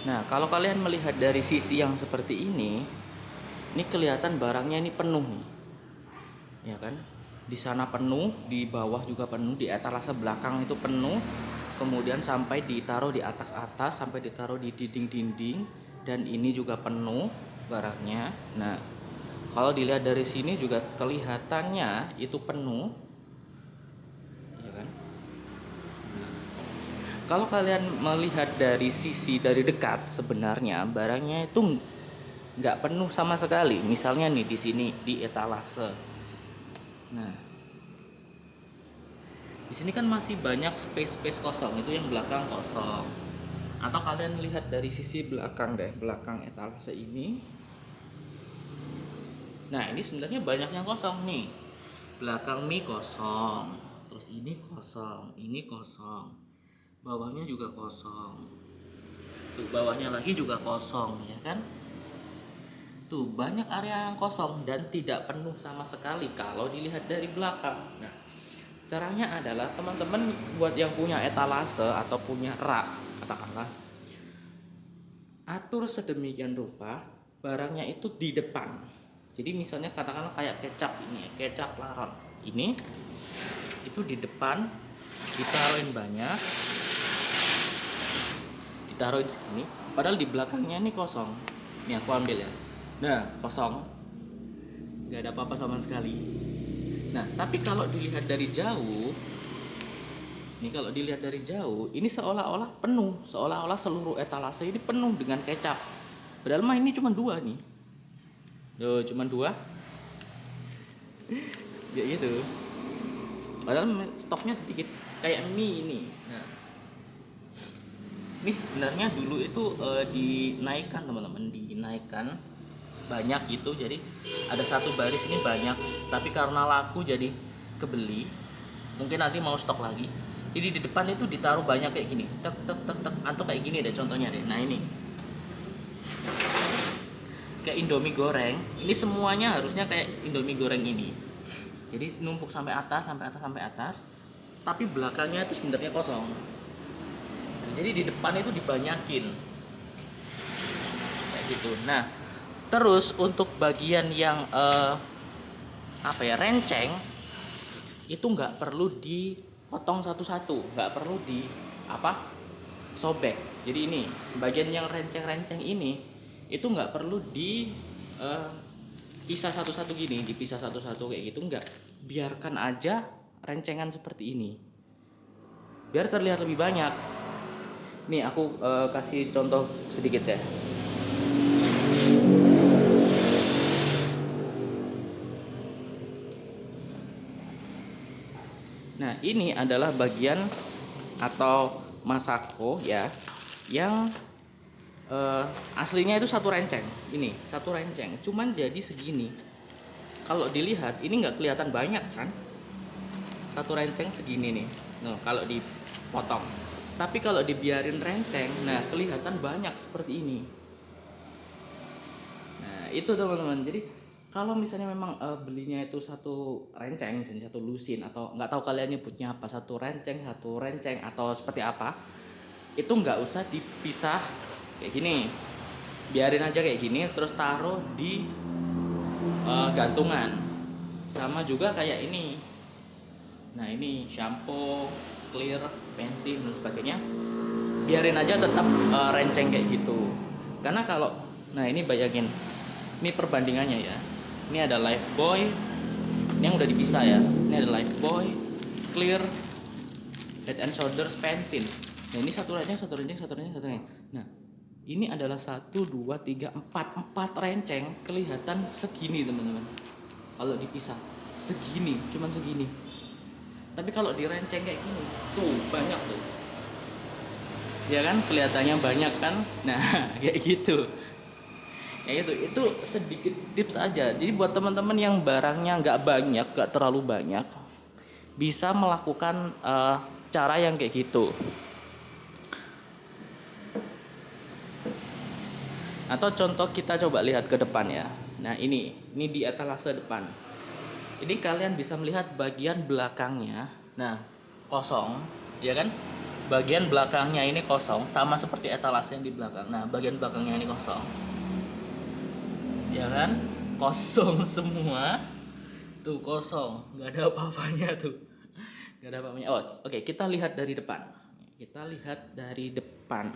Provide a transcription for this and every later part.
Nah, kalau kalian melihat dari sisi yang seperti ini kelihatan barangnya ini penuh nih, ya kan? Di sana penuh, di bawah juga penuh, di etalase belakang itu penuh, kemudian sampai ditaruh di atas-atas, sampai ditaruh di dinding-dinding, dan ini juga penuh barangnya. Nah, kalau dilihat dari sini juga kelihatannya itu penuh, ya kan? Kalau kalian melihat dari sisi dari dekat, sebenarnya barangnya itu nggak penuh sama sekali. Misalnya nih di sini di etalase. Nah, di sini kan masih banyak space kosong, itu yang belakang kosong. Atau kalian lihat dari sisi belakang deh, belakang etalase ini. Nah, ini sebenarnya banyak yang kosong nih. Belakang mie kosong, terus ini kosong, ini kosong. Bawahnya juga kosong. Tuh bawahnya lagi juga kosong, ya kan? Tuh banyak area yang kosong dan tidak penuh sama sekali kalau dilihat dari belakang. Nah, caranya adalah teman-teman buat yang punya etalase atau punya rak, katakanlah, atur sedemikian rupa barangnya itu di depan. Jadi misalnya katakanlah kayak kecap ini, kecap laron ini itu di depan, ditaruhin banyak, ditaruhin segini, padahal di belakangnya ini kosong. Ini aku ambil ya. Nah, kosong, nggak ada apa-apa sama sekali. Nah, tapi kalau dilihat dari jauh, ini kalau dilihat dari jauh, ini seolah-olah penuh, seolah-olah seluruh etalase ini penuh dengan kecap. Padahal mah ini cuma dua nih. Tuh, cuma dua. Ya gitu. Padahal stoknya sedikit kayak mie ini. Nah, ini sebenarnya dulu itu dinaikkan teman-teman, dinaikkan banyak gitu. Jadi ada satu baris ini banyak, tapi karena laku jadi kebeli. Mungkin nanti mau stok lagi. Jadi di depan itu ditaruh banyak kayak gini, tek tek tek tek, atau kayak gini deh contohnya deh. Nah ini kayak Indomie goreng, ini semuanya harusnya kayak Indomie goreng ini. Jadi numpuk sampai atas, sampai atas, sampai atas, tapi belakangnya itu sebenarnya kosong. Jadi di depan itu dibanyakin kayak gitu. Nah, terus untuk bagian yang apa ya, renceng, itu nggak perlu dipotong satu-satu, nggak perlu di apa, sobek. Jadi ini bagian yang renceng-renceng ini itu nggak perlu di eh, pisah satu-satu gini, dipisah satu-satu kayak gitu, nggak. Biarkan aja rencengan seperti ini, biar terlihat lebih banyak. Nih aku kasih contoh sedikit ya. Nah, ini adalah bagian atau masako ya, yang aslinya itu satu renceng. Ini satu renceng, cuman jadi segini. Kalau dilihat ini nggak kelihatan banyak kan? Satu renceng segini nih. Nah, kalau dipotong. Tapi kalau dibiarin renceng, nah kelihatan banyak seperti ini. Nah, itu teman-teman. Jadi kalau misalnya memang belinya itu satu renceng, misalnya satu lusin, atau nggak tahu kalian nyebutnya apa, satu renceng atau seperti apa, itu nggak usah dipisah kayak gini. Biarin aja kayak gini, terus taruh di gantungan. Sama juga kayak ini. Nah, ini shampoo, clear, Pantene dan sebagainya. Biarin aja tetap renceng kayak gitu. Karena kalau, nah ini bayangin, ini perbandingannya ya. Ini ada Lifebuoy, ini yang udah dipisah ya. Ini ada Lifebuoy, Clear, Head and Shoulders, Pantene. Nah ini satu renceng, satu renceng, satu renceng, satu renceng. Nah ini adalah satu, dua, tiga, empat renceng, kelihatan segini teman-teman. Kalau dipisah segini, cuman segini. Tapi kalau direnceng kayak gini, tuh banyak tuh. Ya kan, kelihatannya banyak kan. Nah kayak gitu. Ya itu sedikit tips aja. Jadi buat teman-teman yang barangnya nggak banyak, nggak terlalu banyak, bisa melakukan cara yang kayak gitu. Atau contoh kita coba lihat ke depan ya. Nah ini di etalase depan. Ini kalian bisa melihat bagian belakangnya. Nah kosong, ya kan? bagian belakangnya ini kosong, sama seperti etalase yang di belakang. Nah, bagian belakangnya ini kosong, ya kan? Kosong semua, tuh kosong, nggak ada apa-apanya tuh, nggak ada apa-apanya. Oh, oke, kita lihat dari depan. Kita lihat dari depan.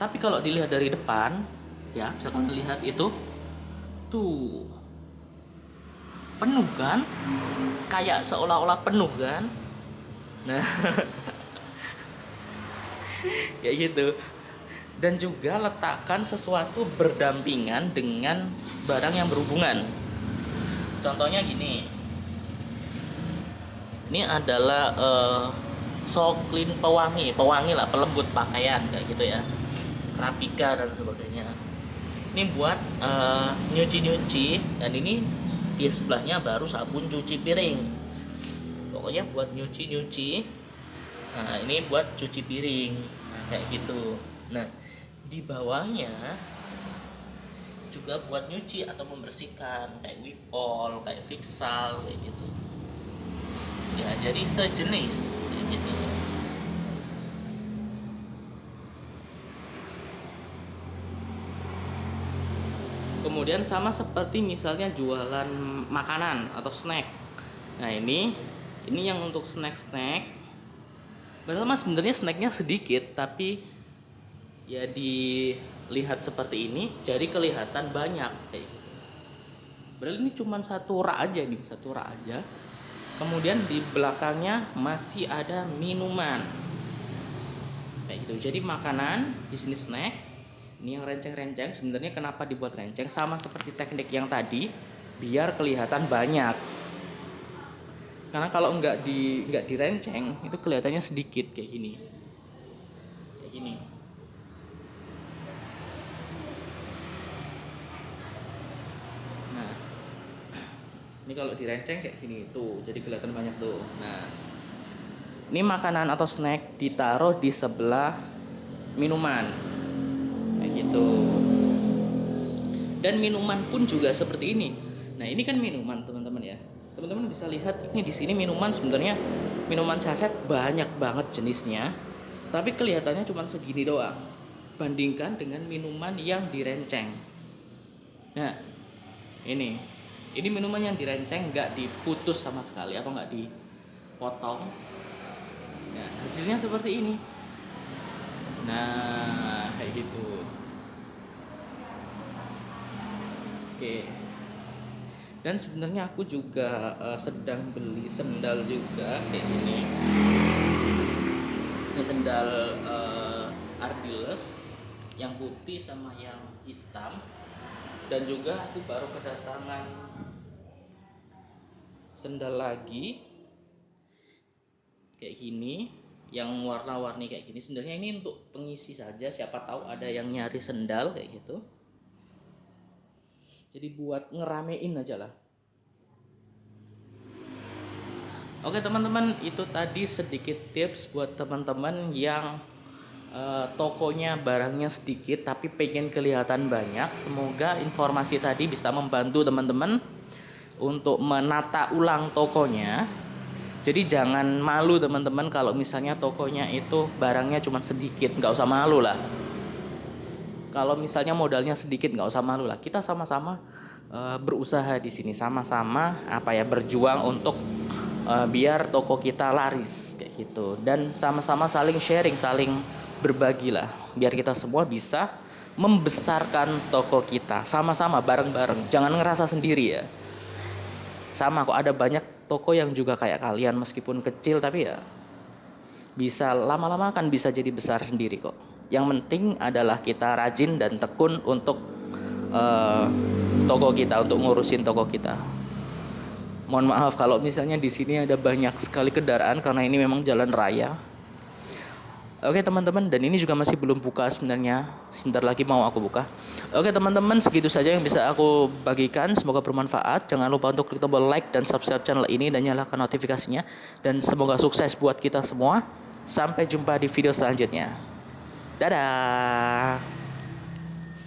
Tapi kalau dilihat dari depan, ya, misalkan lihat itu, tuh penuh kan? Kayak seolah-olah penuh kan? Nah, kayak gitu. Dan juga letakkan sesuatu berdampingan dengan barang yang berhubungan. Contohnya gini. Ini adalah Soklin pewangi lah, pelembut pakaian kayak gitu ya. Rapika dan sebagainya. Ini buat nyuci-nyuci, dan ini di sebelahnya baru sabun cuci piring. Pokoknya buat nyuci-nyuci. Nah, ini buat cuci piring. Nah, kayak gitu. Nah, di bawahnya juga buat nyuci atau membersihkan, kayak Wipol, kayak Fixal kayak gitu. Ya, jadi sejenis kayak gitu. Kemudian sama seperti misalnya jualan makanan atau snack. Nah, ini yang untuk snack. Padahal mas sebenarnya snacknya sedikit, tapi ya dilihat seperti ini jadi kelihatan banyak kayak gitu. Padahal ini cuma satu rak aja. Kemudian di belakangnya masih ada minuman kayak gitu. Jadi makanan, di sini snack. Ini yang renceng-renceng. Sebenarnya kenapa dibuat renceng? Sama seperti teknik yang tadi, biar kelihatan banyak. Karena kalau nggak direnceng, itu kelihatannya sedikit kayak gini. Kayak gini. Nah, ini kalau direnceng kayak gini tuh, jadi kelihatan banyak tuh. Nah, ini makanan atau snack ditaruh di sebelah minuman kayak gitu. Dan minuman pun juga seperti ini. Nah, ini kan minuman teman-teman ya. Teman-teman bisa lihat ini di sini minuman, sebenarnya minuman saset banyak banget jenisnya. Tapi kelihatannya cuma segini doang. Bandingkan dengan minuman yang direnceng. Nah, ini minuman yang direnceng nggak diputus sama sekali atau nggak dipotong. Nah, hasilnya seperti ini. Nah, kayak gitu. Oke. Dan sebenarnya aku juga sedang beli sendal juga kayak gini. Ini sendal Ardiles yang putih sama yang hitam. Dan juga aku baru kedatangan sendal lagi kayak gini, yang warna-warni kayak gini. Sebenarnya ini untuk pengisi saja, siapa tahu ada yang nyari sendal kayak gitu. Jadi buat ngeramein aja lah. Oke teman-teman, itu tadi sedikit tips buat teman-teman yang tokonya barangnya sedikit tapi pengen kelihatan banyak. Semoga informasi tadi bisa membantu teman-teman untuk menata ulang tokonya. Jadi jangan malu teman-teman kalau misalnya tokonya itu barangnya cuma sedikit, nggak usah malu lah. Kalau misalnya modalnya sedikit, nggak usah malu lah. Kita sama-sama berusaha di sini, sama-sama berjuang untuk biar toko kita laris kayak gitu. Dan sama-sama saling sharing, saling berbagi lah, biar kita semua bisa membesarkan toko kita sama-sama bareng-bareng. Jangan ngerasa sendiri ya. Sama kok, ada banyak toko yang juga kayak kalian, meskipun kecil tapi ya bisa lama-lama kan bisa jadi besar sendiri kok. Yang penting adalah kita rajin dan tekun untuk toko kita, untuk ngurusin toko kita. Mohon maaf kalau misalnya di sini ada banyak sekali kendaraan karena ini memang jalan raya. Oke teman-teman, dan ini juga masih belum buka sebenarnya. Sebentar lagi mau aku buka. Oke teman-teman, segitu saja yang bisa aku bagikan. Semoga bermanfaat. Jangan lupa untuk klik tombol like dan subscribe channel ini dan nyalakan notifikasinya. Dan semoga sukses buat kita semua. Sampai jumpa di video selanjutnya. Dadah.